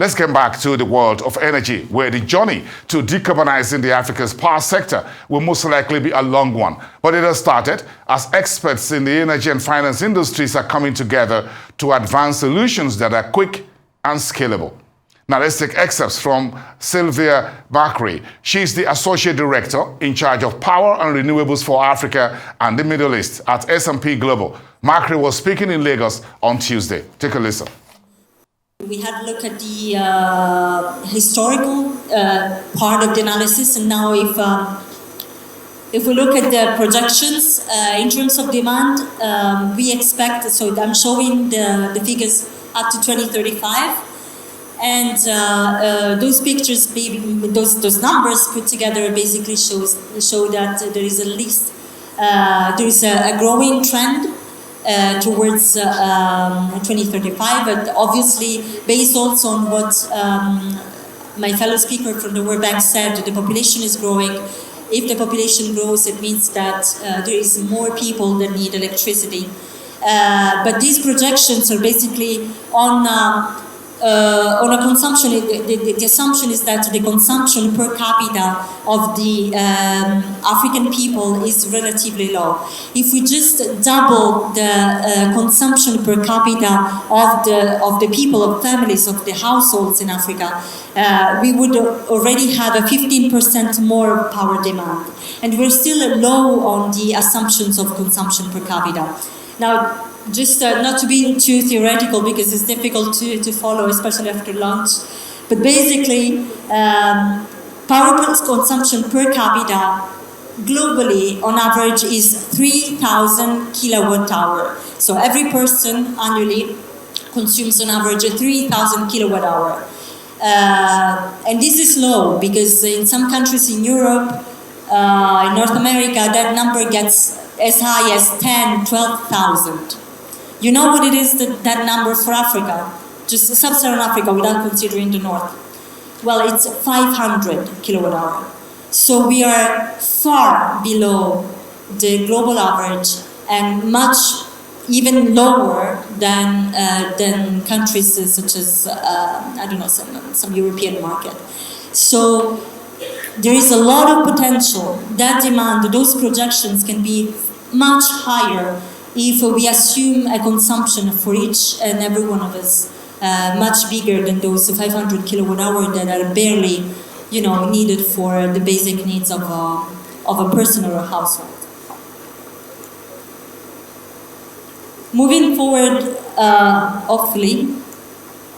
Let's get back to the world of energy, where the journey to decarbonizing the Africa's power sector will most likely be a long one. But it has started as experts in the energy and finance industries are coming together to advance solutions that are quick and scalable. Now let's take excerpts from Sylvia Bakri. She's the Associate Director in charge of Power and Renewables for Africa and the Middle East at S&P Global. Bakri was speaking in Lagos on Tuesday. Take a listen. We had a look at the historical part of the analysis, and now if we look at the projections in terms of demand, we expect, so I'm showing the figures up to 2035, and those pictures, those numbers put together basically show that there is at least there is a growing trend towards 2035, but obviously based also on what my fellow speaker from the World Bank said, the population is growing. If the population grows, it means that there is more people that need electricity. But these projections are basically on a consumption. The assumption is that the consumption per capita of the African people is relatively low. If we just double the consumption per capita of the people, of families, of the households in Africa, we would already have a 15% more power demand. And we're still low on the assumptions of consumption per capita. Now, just not to be too theoretical, because it's difficult to follow, especially after lunch, but basically power consumption per capita globally on average is 3,000 kilowatt hour. So every person annually consumes on average 3,000 kilowatt hour. And this is low because in some countries in Europe, in North America, that number gets as high as 10, 12,000. You know what it is, that number for Africa? Just sub-Saharan Africa without considering the North. Well, it's 500 kilowatt hour. So we are far below the global average and much even lower than countries such as, I don't know, some European market. So there is a lot of potential. That demand, those projections can be much higher if we assume a consumption for each and every one of us much bigger than those 500 kilowatt hour that are barely, needed for the basic needs of a person or a household. Moving forward, hopefully,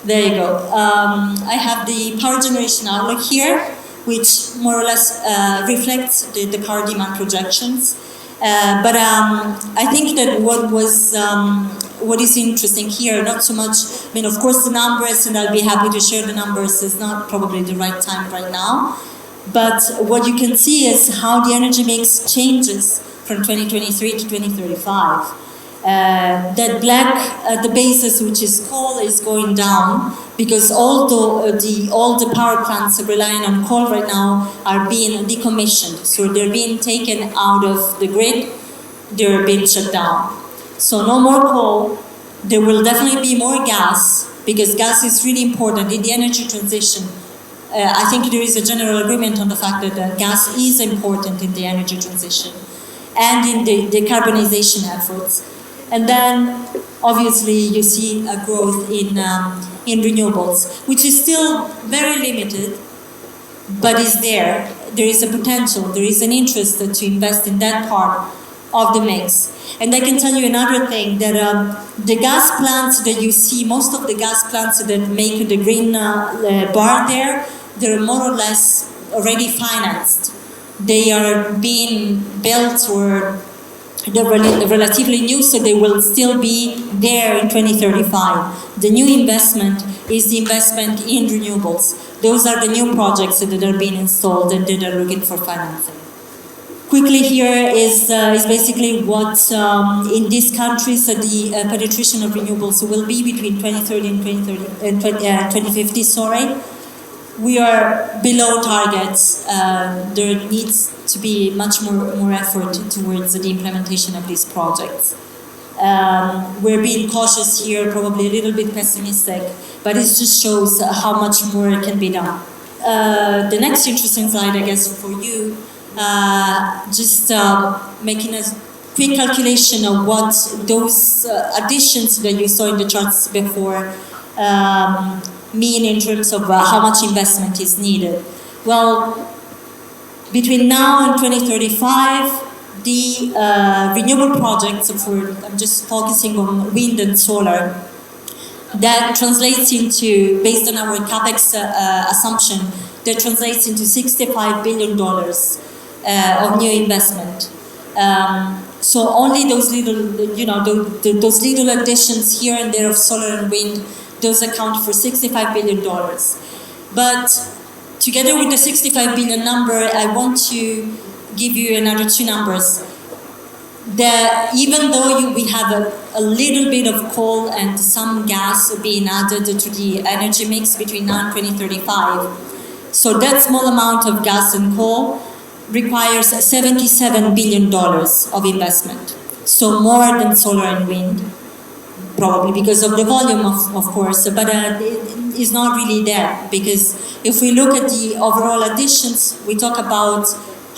there you go. I have the power generation outlook here, which more or less reflects the power demand projections. But I think that what is interesting here, not so much, of course the numbers, and I'll be happy to share the numbers, is not probably the right time right now, but what you can see is how the energy mix changes from 2023 to 2035. That black at the basis, which is coal, is going down because all the power plants relying on coal right now are being decommissioned. So they're being taken out of the grid, they're being shut down. So no more coal. There will definitely be more gas, because gas is really important in the energy transition. I think there is a general agreement on the fact that gas is important in the energy transition and in the decarbonization efforts. And then, obviously, you see a growth in renewables, which is still very limited, but is there. There is a potential, there is an interest to invest in that part of the mix. And I can tell you another thing, that the gas plants that you see, most of the gas plants that make the green bar there, they're more or less already financed. They are being built or they're relatively new, so they will still be there in 2035. The new investment is the investment in renewables. Those are the new projects that are being installed and that are looking for financing. Quickly here is basically what in these countries the penetration of renewables will be between 2030 and 2050. Sorry. We are below targets. There needs to be much more effort towards the implementation of these projects. We're being cautious here, probably a little bit pessimistic, but it just shows how much more can be done. The next interesting slide, I guess, for you, just making a quick calculation of what those additions that you saw in the charts before mean in terms of how much investment is needed. Well, between now and 2035, the renewable projects, I'm just focusing on wind and solar, that translates into, based on our CapEx assumption, that translates into $65 billion of new investment. So only those little, those little additions here and there of solar and wind, those account for $65 billion. But together with the 65 billion number, I want to give you another two numbers. That even though we have a little bit of coal and some gas being added to the energy mix between now and 2035, so that small amount of gas and coal requires $77 billion of investment. So more than solar and wind, probably because of the volume, of course, but it is not really there, because if we look at the overall additions, we talk about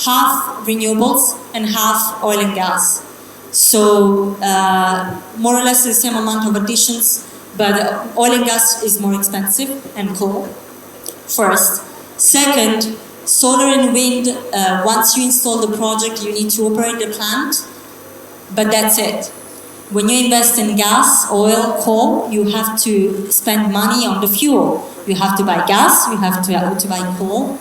half renewables and half oil and gas. So more or less the same amount of additions, but oil and gas is more expensive and coal, first. Second, solar and wind, once you install the project, you need to operate the plant, but that's it. When you invest in gas, oil, coal, you have to spend money on the fuel. You have to buy gas, you have to buy coal,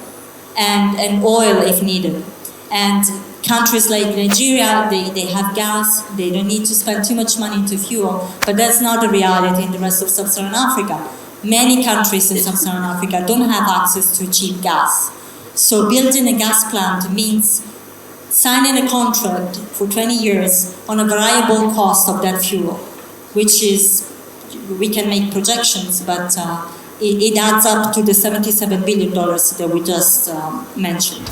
and oil if needed. And countries like Nigeria, they have gas, they don't need to spend too much money into fuel, but that's not the reality in the rest of Sub-Saharan Africa. Many countries in Sub-Saharan Africa don't have access to cheap gas. So building a gas plant means signing a contract for 20 years on a variable cost of that fuel, which is, we can make projections, but it adds up to the $77 billion that we just mentioned.